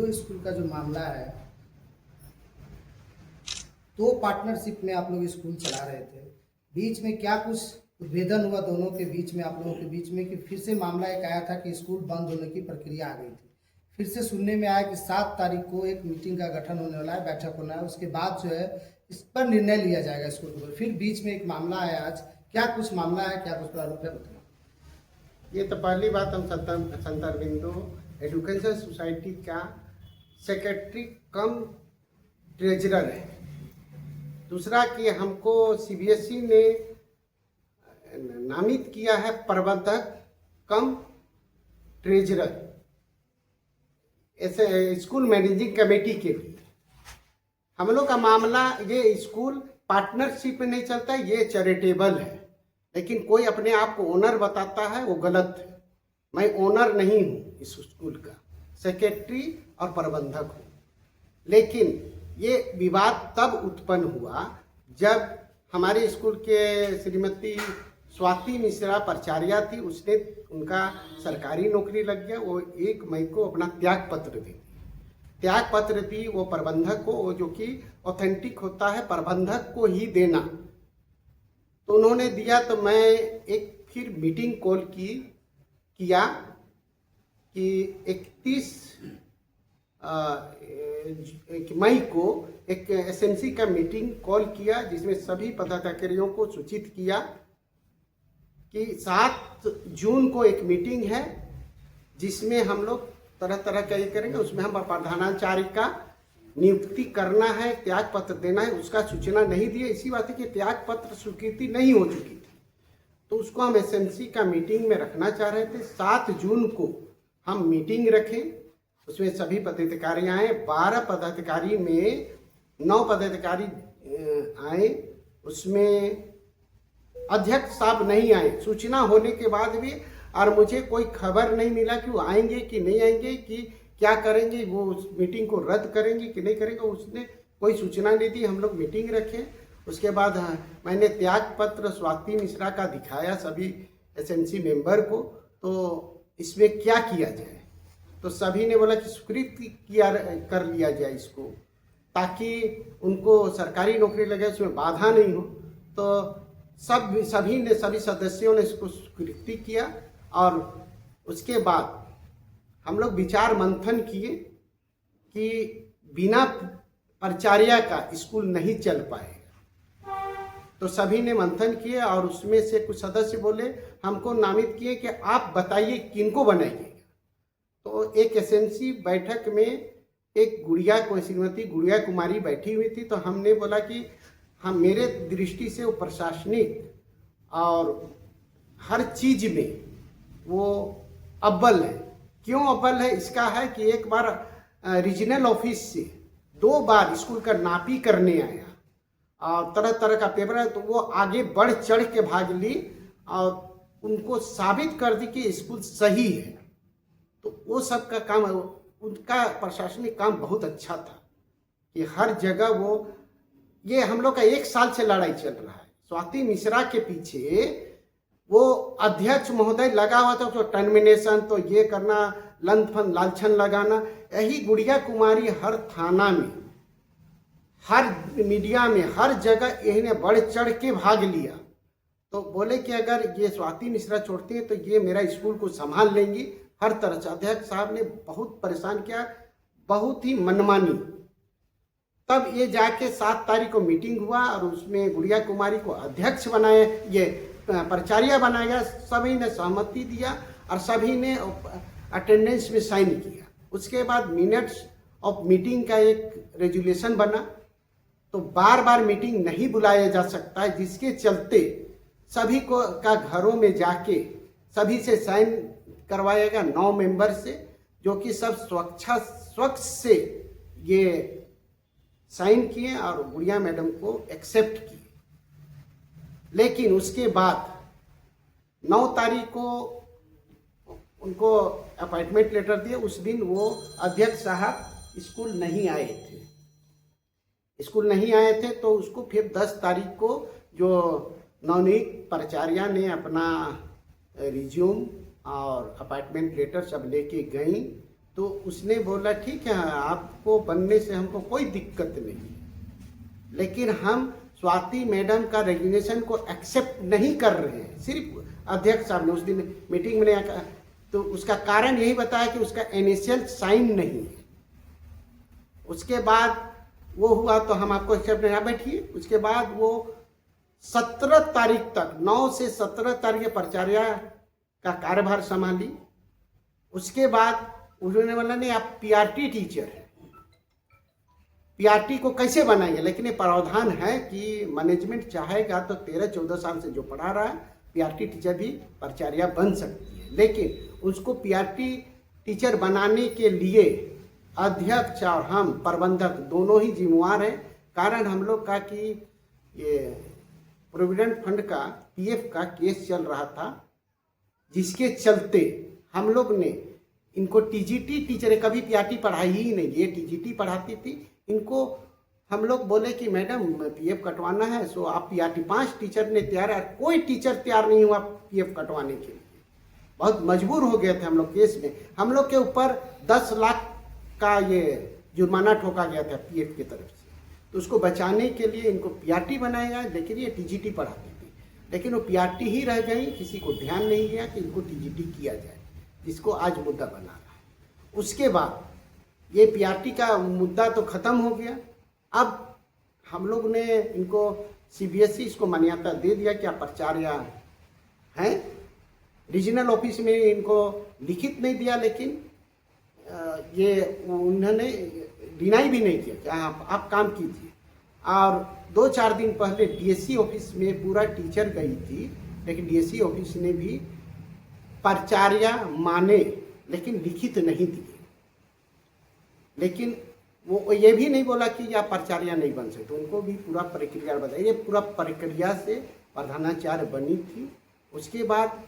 दोनों स्कूल का जो मामला है, दो पार्टनरशिप में आप लोग स्कूल चला रहे थे, बीच में क्या कुछ उद्भेदन हुआ दोनों के बीच में, आप लोगों के बीच में, कि फिर से मामला एक आया था कि स्कूल बंद होने की प्रक्रिया आ गई थी। फिर से सुनने में आया कि 7 तारीख को एक मीटिंग का गठन होने वाला है, बैठक होना है, उसके बाद जो है इस पर निर्णय लिया जाएगा स्कूल के ऊपर। फिर बीच में एक मामला है आज, क्या कुछ मामला है, क्या कुछ प्रारूप है, बताना। ये तो पहली बात, हम संत अरबिंदो एजुकेशन सोसाइटी का सेक्रेटरी कम ट्रेजरर है। दूसरा कि हमको सीबीएसई ने नामित किया है प्रबंधक कम ट्रेजरर, ऐसे स्कूल मैनेजिंग कमेटी के लिए। हम लोग का मामला, ये स्कूल पार्टनरशिप में नहीं चलता, ये चैरिटेबल है। लेकिन कोई अपने आप को ओनर बताता है, वो गलत है। मैं ओनर नहीं हूँ इस स्कूल का, सेक्रेटरी और प्रबंधक हूँ। लेकिन ये विवाद तब उत्पन्न हुआ जब हमारे स्कूल के श्रीमती स्वाति मिश्रा प्राचार्या थी, उसने, उनका सरकारी नौकरी लग गया, वो 1 मई को अपना त्याग पत्र दी। त्याग पत्र दी वो प्रबंधक को, वो जो कि ऑथेंटिक होता है प्रबंधक को ही देना। तो उन्होंने दिया, तो मैं एक फिर मीटिंग कॉल किया कि 31 मई को एक एसएमसी का मीटिंग कॉल किया, जिसमें सभी पदाधिकारियों को सूचित किया कि 7 जून को एक मीटिंग है, जिसमें हम लोग तरह तरह का ये करेंगे। उसमें हम प्रधानाचार्य का नियुक्ति करना है, त्याग पत्र देना है, उसका सूचना नहीं दिए। इसी बात है कि त्याग पत्र स्वीकृति नहीं हो चुकी थी, तो उसको हम एसएमसी का मीटिंग में रखना चाह रहे थे। 7 जून को हम मीटिंग रखें, उसमें सभी पदाधिकारी आए। 12 पदाधिकारी में 9 पदाधिकारी आए, उसमें अध्यक्ष साहब नहीं आए सूचना होने के बाद भी, और मुझे कोई खबर नहीं मिला कि वो आएंगे कि नहीं आएंगे, कि क्या करेंगे, वो उस मीटिंग को रद्द करेंगे कि नहीं करेंगे, उसने कोई सूचना नहीं दी। हम लोग मीटिंग रखे, उसके बाद मैंने त्याग पत्र स्वाति मिश्रा का दिखाया सभी एसएमसी मेंबर को, तो इसमें क्या किया जाए। तो सभी ने बोला कि स्वीकृत कर लिया जाए इसको, ताकि उनको सरकारी नौकरी लगे, उसमें बाधा नहीं हो। तो सभी सदस्यों ने इसको स्वीकृति किया। और उसके बाद हम लोग विचार मंथन किए कि बिना प्राचार्य का स्कूल नहीं चल पाएगा। तो सभी ने मंथन किए, और उसमें से कुछ सदस्य बोले, हमको नामित किए कि आप बताइए किनको बनाइएगा। तो एक एसएमसी बैठक में एक श्रीमती गुड़िया कुमारी बैठी हुई थी। तो हमने बोला कि हम, मेरे दृष्टि से वो प्रशासनिक और हर चीज में वो अव्वल है। क्यों अव्वल है? इसका है कि एक बार रीजनल ऑफिस से 2 बार स्कूल का नापी करने आया, और तरह तरह का पेपर है, तो वो आगे बढ़ चढ़ के भाग ली और उनको साबित कर दी कि स्कूल सही है। तो वो सब का काम, उनका प्रशासनिक काम बहुत अच्छा था कि हर जगह वो, ये हम लोग का 1 साल से लड़ाई चल रहा है। स्वाति मिश्रा के पीछे वो अध्यक्ष महोदय लगा हुआ था, तो टर्मिनेशन, तो ये करना, लंथन लालछन लगाना। यही गुड़िया कुमारी हर थाना में, हर मीडिया में, हर जगह यही ने बढ़ चढ़ के भाग लिया। तो बोले कि अगर ये स्वाति मिश्रा छोड़ती है तो ये मेरा स्कूल को संभाल लेंगी। हर तरह से अध्यक्ष साहब ने बहुत परेशान किया, बहुत ही मनमानी। तब ये जाके 7 तारीख को मीटिंग हुआ, और उसमें गुड़िया कुमारी को अध्यक्ष बनाया, ये प्राचार्य बनाया गया। सभी ने सहमति दिया और सभी ने अटेंडेंस में साइन किया। उसके बाद मिनट्स ऑफ मीटिंग का एक रेजुलेशन बना। तो बार बार मीटिंग नहीं बुलाया जा सकता है, जिसके चलते सभी को का घरों में जाके सभी से साइन करवाएगा 9 मेंबर से, जो कि सब स्वच्छ से ये साइन किए और गुड़िया मैडम को एक्सेप्ट किए। लेकिन उसके बाद 9 तारीख को उनको अपॉइंटमेंट लेटर दिए। उस दिन वो अध्यक्ष साहब स्कूल नहीं आए थे, तो उसको फिर 10 तारीख को जो नवनीत प्राचार्या ने अपना रिज्यूम और अपॉइंटमेंट लेटर सब लेके गई, तो उसने बोला ठीक है, आपको बनने से हमको कोई दिक्कत नहीं, लेकिन हम स्वाति मैडम का रेजिग्नेशन को एक्सेप्ट नहीं कर रहे हैं। सिर्फ अध्यक्ष साहब ने उस दिन मीटिंग में कहा, तो उसका कारण यही बताया कि उसका इनिशियल साइन नहीं है। उसके बाद वो हुआ तो हम आपको एक्सेप्ट नहीं, बैठिए। उसके बाद वो 17 तारीख तक, 9 से 17 तारीख प्राचार्य का कार्यभार संभाली। उसके बाद उन्होंने बोला नहीं, आप पीआरटी टीचर हैं, पीआरटी को कैसे बनाएंगे, लेकिन ये प्रावधान है कि मैनेजमेंट चाहेगा तो 13-14 साल से जो पढ़ा रहा है पीआरटी टीचर भी प्राचार्य बन सकती है, लेकिन उसको पीआरटी टीचर बनाने के लिए अध्यक्ष और हम प्रबंधक दोनों ही जिम्मेवार हैं। कारण हम लोग का कि ये प्रोविडेंट फंड का पीएफ का केस चल रहा था, जिसके चलते हम लोग ने इनको टीजीटी टीचर, कभी पीआरटी पढ़ाई ही नहीं, ये टीजीटी पढ़ाती थी। इनको हम लोग बोले कि मैडम पीएफ कटवाना है, सो आप पीआरटी 5 टीचर ने तैयार है, कोई टीचर तैयार नहीं हुआ पीएफ कटवाने के लिए। बहुत मजबूर हो गए थे हम लोग केस में। हम लोग के ऊपर 10 लाख का ये जुर्माना ठोका गया था पीएफ की तरफ से, तो उसको बचाने के लिए इनको पीआरटी बनाया गया, लेकिन ये टीजीटी पढ़ाती थी, लेकिन वो पीआरटी ही रह गई। किसी को ध्यान नहीं गया कि इनको टीजीटी किया जाए, जिसको आज मुद्दा बना रहा है। उसके बाद ये पीआरटी का मुद्दा तो खत्म हो गया। अब हम लोग ने इनको सीबीएसई इसको मान्यता दे दिया कि आप प्राचार्य हैं। रीजनल ऑफिस में इनको लिखित नहीं दिया, लेकिन ये उन्होंने डिनाई भी नहीं किया कि आप काम कीजिए। और 2-4 दिन पहले डीएससी ऑफिस में पूरा टीचर गई थी, लेकिन डीएससी ऑफिस ने भी प्राचार्य माने, लेकिन लिखित नहीं दिए। लेकिन वो ये भी नहीं बोला कि आप प्राचार्य नहीं बन सकते, उनको भी पूरा प्रक्रिया बताई। ये पूरा प्रक्रिया से प्रधानाचार्य बनी थी। उसके बाद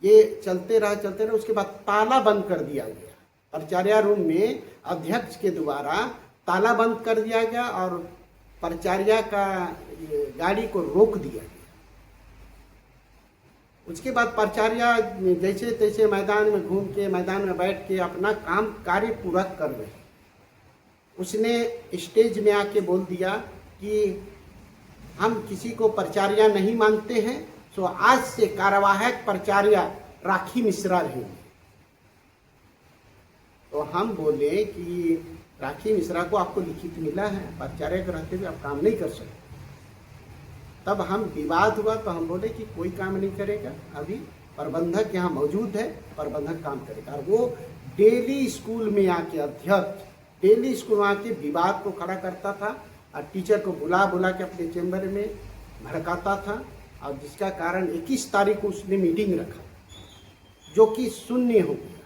ये चलते रहा। उसके बाद ताला बंद कर दिया गया, प्राचार्य रूम में अध्यक्ष के द्वारा ताला बंद कर दिया गया और प्राचार्य का गाड़ी को रोक दिया गया। उसके बाद प्राचार्य जैसे तैसे मैदान में घूम के, मैदान में बैठ के अपना काम कार्य पूरा कर रहे। उसने स्टेज में आके बोल दिया कि हम किसी को प्राचार्य नहीं मानते हैं, तो आज से कार्यवाहक प्राचार्य राखी मिश्रा रहेंगे। तो हम बोले कि राखी मिश्रा को आपको लिखित मिला है, प्राचार्य के रहते हुए आप काम नहीं कर सकते। तब हम विवाद हुआ तो हम बोले कि कोई काम नहीं करेगा, अभी प्रबंधक यहाँ मौजूद है, प्रबंधक काम करेगा। और वो डेली स्कूल में आके अध्यक्ष डेली स्कूल में आके विवाद को खड़ा करता था और टीचर को बुला के अपने चैम्बर में भड़काता था। और जिसका कारण 21 तारीख को उसने मीटिंग रखा, जो कि शून्य हो गया,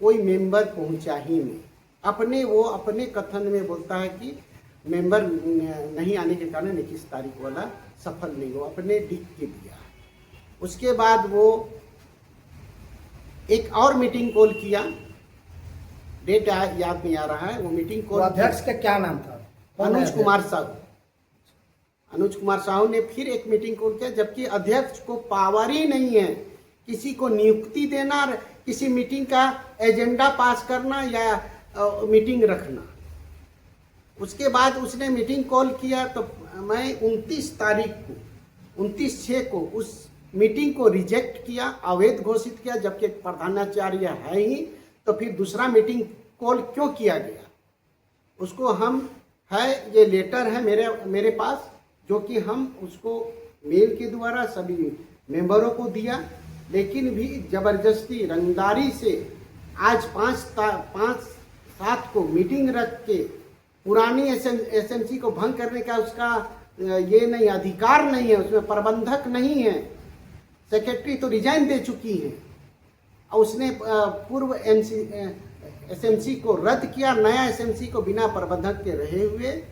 कोई मेंबर पहुंचा ही नहीं। वो अपने कथन में बोलता है कि मेंबर नहीं आने के कारण 21 तारीख वाला सफल नहीं हुआ, अपने लिख के दिया। उसके बाद वो एक और मीटिंग कॉल किया, डेट याद नहीं आ रहा है। वो मीटिंग कॉल, अध्यक्ष का क्या नाम था? अनुज कुमार साहू। अनुज कुमार साहू ने फिर एक मीटिंग कॉल किया, जबकि अध्यक्ष को पावर ही नहीं है किसी को नियुक्ति देना, किसी मीटिंग का एजेंडा पास करना या मीटिंग रखना। उसके बाद उसने मीटिंग कॉल किया तो मैं 29/6 को उस मीटिंग को रिजेक्ट किया, अवैध घोषित किया, जबकि प्रधानाचार्य है ही, तो फिर दूसरा मीटिंग कॉल क्यों किया गया? उसको हम है, ये लेटर है मेरे पास, जो कि हम उसको मेल के द्वारा सभी मेंबरों को दिया, लेकिन भी जबरदस्ती रंगदारी से आज 5/7 को मीटिंग रख के पुरानी एसएमसी को भंग करने का उसका ये नहीं, अधिकार नहीं है, उसमें प्रबंधक नहीं है। सेक्रेटरी तो रिजाइन दे चुकी है और उसने पूर्व एसएमसी को रद्द किया, नया एसएमसी को बिना प्रबंधक के रहे हुए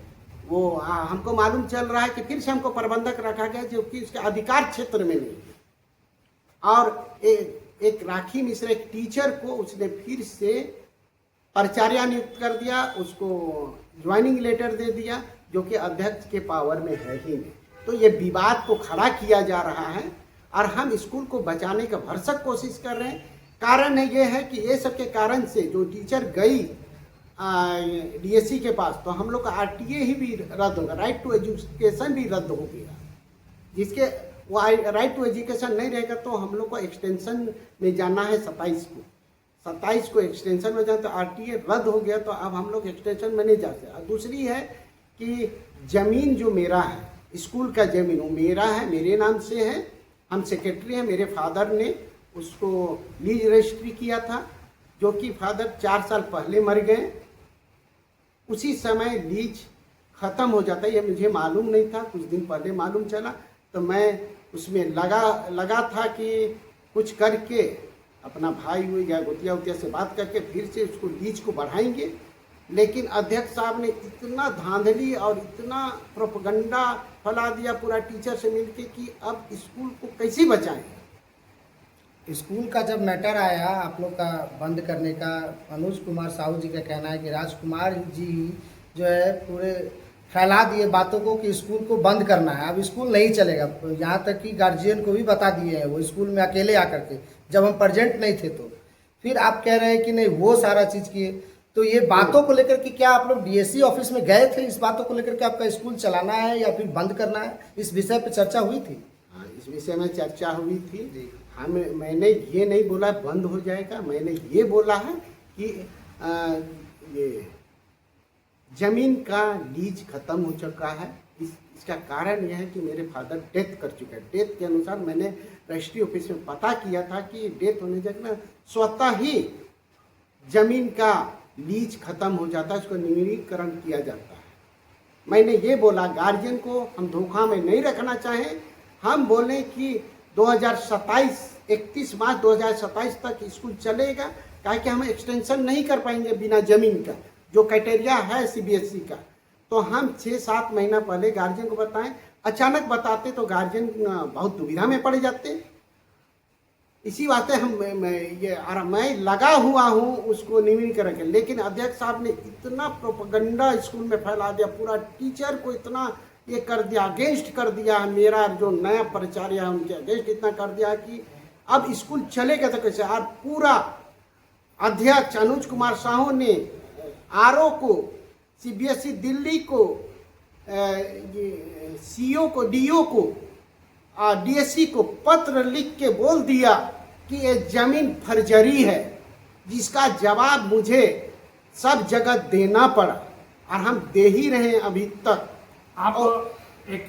वो हमको मालूम चल रहा है कि फिर से हमको प्रबंधक रखा गया, जो कि उसके अधिकार क्षेत्र में नहीं है। और एक राखी मिश्रा एक टीचर को उसने फिर से प्राचार्य नियुक्त कर दिया, उसको ज्वाइनिंग लेटर दे दिया, जो कि अध्यक्ष के पावर में है ही नहीं। तो ये विवाद को खड़ा किया जा रहा है और हम स्कूल को बचाने का भरसक कोशिश कर रहे हैं। कारण है ये है कि ये सब के कारण से जो टीचर गई डीएससी के पास, तो हम लोग का आरटीए ही भी रद्द होगा, राइट टू एजुकेशन भी रद्द हो गया। जिसके वो राइट टू एजुकेशन नहीं रहेगा तो हम लोग को एक्सटेंशन में जाना है 27 को एक्सटेंशन में जाना, तो आरटीए रद्द हो गया, तो अब हम लोग एक्सटेंशन में नहीं जा सकते। और दूसरी है कि ज़मीन जो मेरा है, स्कूल का ज़मीन वो मेरा है, मेरे नाम से है, हम सेक्रेटरी हैं, मेरे फादर ने उसको लीज रजिस्ट्री किया था, जो कि फादर 4 साल पहले मर गए। उसी समय लीज ख़त्म हो जाता है, ये मुझे मालूम नहीं था, कुछ दिन पहले मालूम चला, तो मैं उसमें लगा था कि कुछ करके अपना भाई हुई या गोतिया उतिया से बात करके फिर से उसको लीज को बढ़ाएंगे। लेकिन अध्यक्ष साहब ने इतना धांधली और इतना प्रोपगंडा फैला दिया पूरा टीचर से मिलके कि अब स्कूल को कैसे बचाएं। स्कूल का जब मैटर आया आप लोग का बंद करने का, अनुज कुमार साहू जी का कहना है कि राजकुमार जी जो है पूरे फैला दिए बातों को कि स्कूल को बंद करना है, अब स्कूल नहीं चलेगा। यहाँ तक कि गार्जियन को भी बता दिए हैं वो स्कूल में अकेले आकर के, जब हम प्रेजेंट नहीं थे। तो फिर आप कह रहे हैं कि नहीं वो सारा चीज़ किए, तो ये बातों को लेकर कि क्या आप लोग डीएससी ऑफिस में गए थे, इस बातों को लेकर के आपका स्कूल चलाना है या फिर बंद करना है, इस विषय पर चर्चा हुई थी? हाँ, इस विषय में चर्चा हुई थी। मैंने ये नहीं बोला बंद हो जाएगा, मैंने ये बोला है कि ये जमीन का लीज खत्म हो चुका है। इसका कारण यह है कि मेरे फादर डेथ कर चुके हैं। डेथ के अनुसार मैंने रजिस्ट्री ऑफिस में पता किया था कि डेथ होने जगह ना स्वतः ही जमीन का लीज खत्म हो जाता है, उसको निवीनीकरण किया जाता है। मैंने ये बोला गार्जियन को हम धोखा में नहीं रखना चाहें, हम बोले कि 31 मार्च 2027 तक स्कूल चलेगा, क्या कि हम एक्सटेंशन नहीं कर पाएंगे बिना जमीन का, जो क्राइटेरिया है सीबीएसई का। तो हम 6-7 महीना पहले गार्जियन को बताएं, अचानक बताते तो गार्जियन बहुत दुविधा में पड़ जाते। इसी वास्ते मैं लगा हुआ हूँ उसको निवीनीकरण के, लेकिन अध्यक्ष साहब ने इतना प्रोपगंडा स्कूल में फैला दिया, पूरा टीचर को इतना ये कर दिया, अगेंस्ट कर दिया, मेरा जो नया प्राचार्य है उनके अगेंस्ट इतना कर दिया कि अब स्कूल चलेगा तो कैसे। और पूरा अध्यक्ष अनुज कुमार साहू ने आरओ को, सीबीएसई दिल्ली को, सीओ को, डीओ को, डीएससी को पत्र लिख के बोल दिया कि ये जमीन फर्जरी है, जिसका जवाब मुझे सब जगह देना पड़ा और हम दे ही रहे अभी तक। आप एक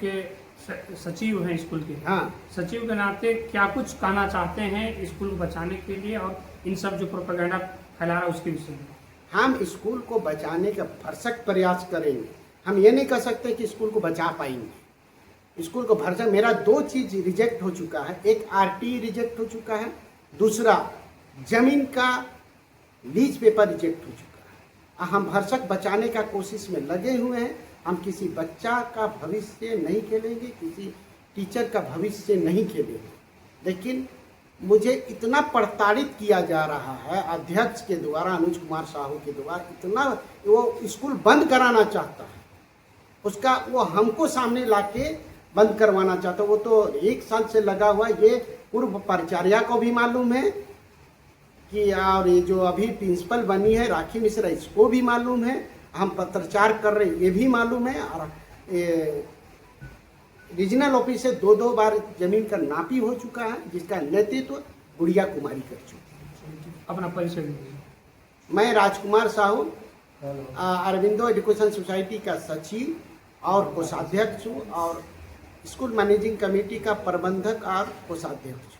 सचिव हैं स्कूल के, हाँ, सचिव के नाते क्या कुछ कहना चाहते हैं स्कूल को बचाने के लिए और इन सब जो प्रोपेगेंडा फैला रहा है उसके विषय में? हम स्कूल को बचाने का भरसक प्रयास करेंगे। हम ये नहीं कह सकते कि स्कूल को बचा पाएंगे। स्कूल को भरसक, मेरा 2 चीज़ रिजेक्ट हो चुका है, एक आरटी रिजेक्ट हो चुका है, दूसरा जमीन का लीज पेपर रिजेक्ट हो चुका है। हम भरसक बचाने का कोशिश में लगे हुए हैं। हम किसी बच्चा का भविष्य नहीं खेलेंगे, किसी टीचर का भविष्य नहीं खेलेंगे, लेकिन मुझे इतना प्रताड़ित किया जा रहा है अध्यक्ष के द्वारा, अनुज कुमार साहू के द्वारा, इतना वो स्कूल बंद कराना चाहता है, उसका वो हमको सामने लाके बंद करवाना चाहता है। वो तो 1 साल से लगा हुआ, ये पूर्व प्राचार्य को भी मालूम है कि, और ये जो अभी प्रिंसिपल बनी है राखी मिश्रा, इसको भी मालूम है, हम पत्रचार कर रहे हैं ये भी मालूम है, और रीजनल ऑफिस से 2 बार जमीन का नापी हो चुका है, जिसका नेतृत्व गुड़िया कुमारी कर चुकी है। अपना परिचय दीजिए। मैं राजकुमार साहू अरविंदो एजुकेशन सोसाइटी का सचिव और कोषाध्यक्ष हूँ, और स्कूल मैनेजिंग कमेटी का प्रबंधक और कोषाध्यक्ष।